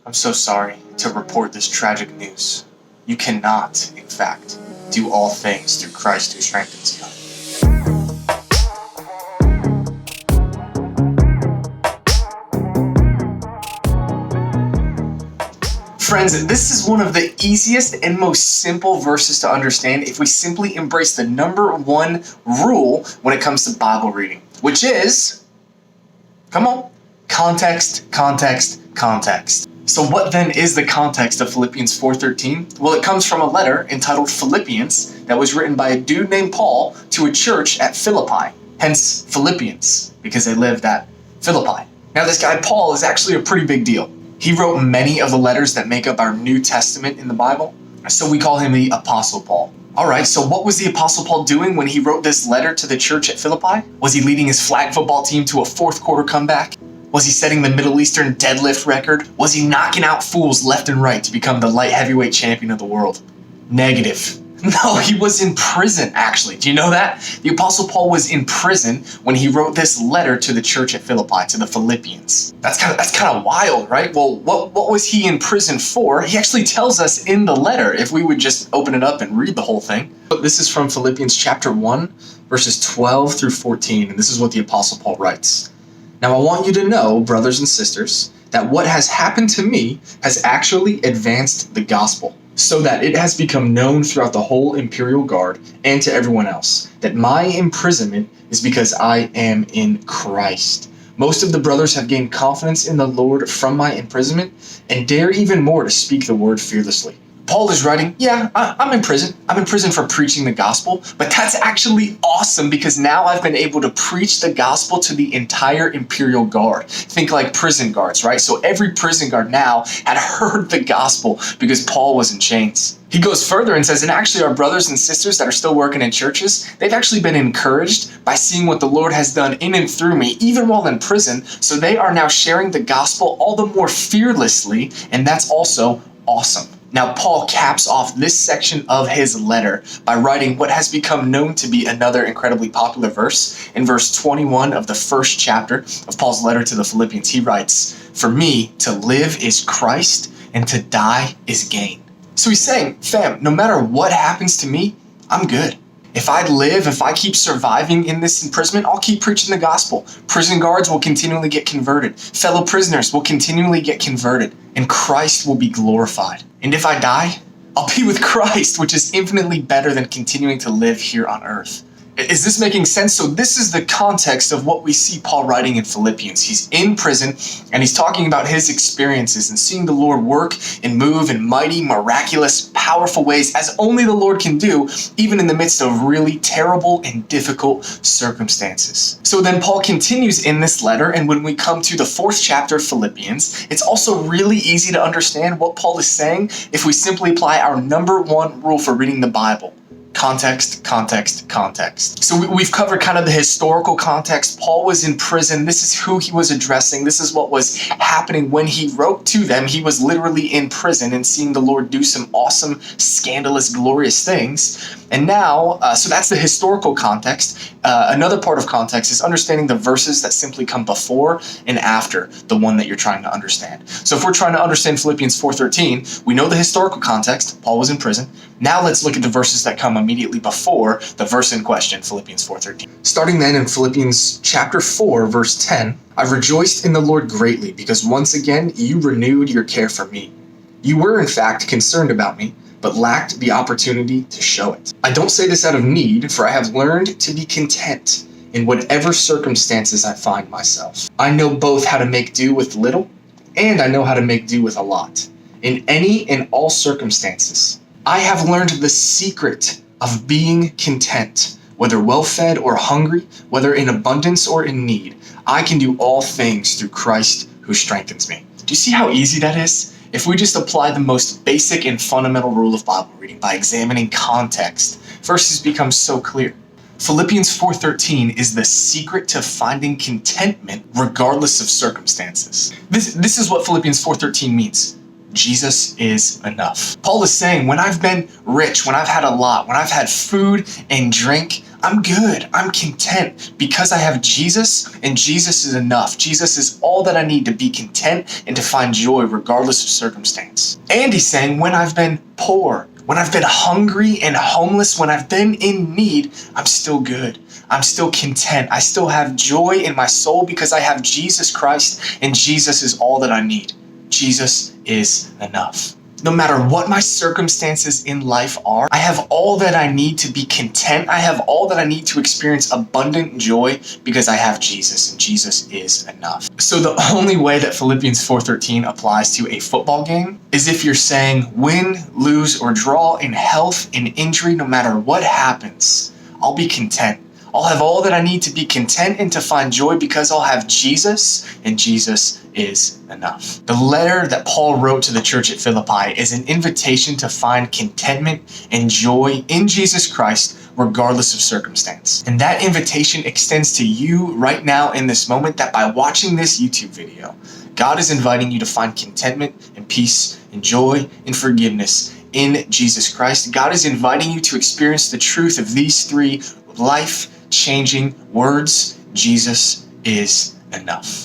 I'm so sorry to report this tragic news. You cannot, in fact, do all things through Christ who strengthens you. Friends, this is one of the easiest and most simple verses to understand if we simply embrace the number one rule when it comes to Bible reading, which is, come on, context, context, context. So what then is the context of Philippians 4:13? Well, it comes from a letter entitled Philippians that was written by a dude named Paul to a church at Philippi, hence Philippians, because they lived at Philippi. Now this guy Paul is actually a pretty big deal. He wrote many of the letters that make up our New Testament in the Bible, so we call him the Apostle Paul. All right, so what was the Apostle Paul doing when he wrote this letter to the church at Philippi? Was he leading his flag football team to a fourth quarter comeback? Was he setting the Middle Eastern deadlift record? Was he knocking out fools left and right to become the light heavyweight champion of the world? Negative. No, he was in prison, actually. Do you know that? The Apostle Paul was in prison when he wrote this letter to the church at Philippi, to the Philippians. That's kind of wild, right? Well, what was he in prison for? He actually tells us in the letter, if we would just open it up and read the whole thing. But this is from Philippians chapter 1, verses 12 through 14, and this is what the Apostle Paul writes. Now I want you to know, brothers and sisters, that what has happened to me has actually advanced the gospel, so that it has become known throughout the whole imperial guard and to everyone else that my imprisonment is because I am in Christ. Most of the brothers have gained confidence in the Lord from my imprisonment and dare even more to speak the word fearlessly. Paul is writing, I'm in prison. I'm in prison for preaching the gospel, but that's actually awesome because now I've been able to preach the gospel to the entire imperial guard. Think like prison guards, right? So every prison guard now had heard the gospel because Paul was in chains. He goes further and says, and actually our brothers and sisters that are still working in churches, they've actually been encouraged by seeing what the Lord has done in and through me, even while in prison. So they are now sharing the gospel all the more fearlessly, and that's also awesome. Now, Paul caps off this section of his letter by writing what has become known to be another incredibly popular verse. In verse 21 of the first chapter of Paul's letter to the Philippians, he writes, "For me, to live is Christ, and to die is gain." So he's saying, fam, no matter what happens to me, I'm good. If I keep surviving in this imprisonment, I'll keep preaching the gospel. Prison guards will continually get converted. Fellow prisoners will continually get converted, and Christ will be glorified. And if I die, I'll be with Christ, which is infinitely better than continuing to live here on earth. Is this making sense? So this is the context of what we see Paul writing in Philippians. He's in prison and he's talking about his experiences and seeing the Lord work and move in mighty, miraculous, powerful ways as only the Lord can do, even in the midst of really terrible and difficult circumstances. So then Paul continues in this letter, and when we come to the fourth chapter of Philippians, it's also really easy to understand what Paul is saying if we simply apply our number one rule for reading the Bible. Context, context, context. So we've covered kind of the historical context. Paul was in prison. This is who he was addressing. This is what was happening when he wrote to them. He was literally in prison and seeing the Lord do some awesome, scandalous, glorious things. And now, so that's the historical context. Another part of context is understanding the verses that simply come before and after the one that you're trying to understand. So if we're trying to understand Philippians 4:13, we know the historical context. Paul was in prison. Now let's look at the verses that come immediately before the verse in question, Philippians 4:13. Starting then in Philippians chapter 4, verse 10, I rejoiced in the Lord greatly because once again you renewed your care for me. You were in fact concerned about me, but lacked the opportunity to show it. I don't say this out of need, for I have learned to be content in whatever circumstances I find myself. I know both how to make do with little, and I know how to make do with a lot. In any and all circumstances, I have learned the secret of being content, whether well-fed or hungry, whether in abundance or in need. I can do all things through Christ who strengthens me. Do you see how easy that is? If we just apply the most basic and fundamental rule of Bible reading by examining context, verses become so clear. Philippians 4:13 is the secret to finding contentment regardless of circumstances. This is what Philippians 4:13 means. Jesus is enough. Paul is saying, when I've been rich, when I've had a lot, when I've had food and drink, I'm good. I'm content because I have Jesus, and Jesus is enough. Jesus is all that I need to be content and to find joy regardless of circumstance. And he's saying, when I've been poor, when I've been hungry and homeless, when I've been in need, I'm still good. I'm still content. I still have joy in my soul because I have Jesus Christ, and Jesus is all that I need. Jesus is enough. No matter what my circumstances in life are, I have all that I need to be content. I have all that I need to experience abundant joy because I have Jesus, and Jesus is enough. So the only way that Philippians 4:13 applies to a football game is if you're saying win, lose, or draw, in health, in injury, no matter what happens, I'll be content. I'll have all that I need to be content and to find joy because I'll have Jesus, and Jesus is enough. The letter that Paul wrote to the church at Philippi is an invitation to find contentment and joy in Jesus Christ regardless of circumstance. And that invitation extends to you right now in this moment, that by watching this YouTube video, God is inviting you to find contentment and peace and joy and forgiveness in Jesus Christ. God is inviting you to experience the truth of these three life-changing words: Jesus is enough.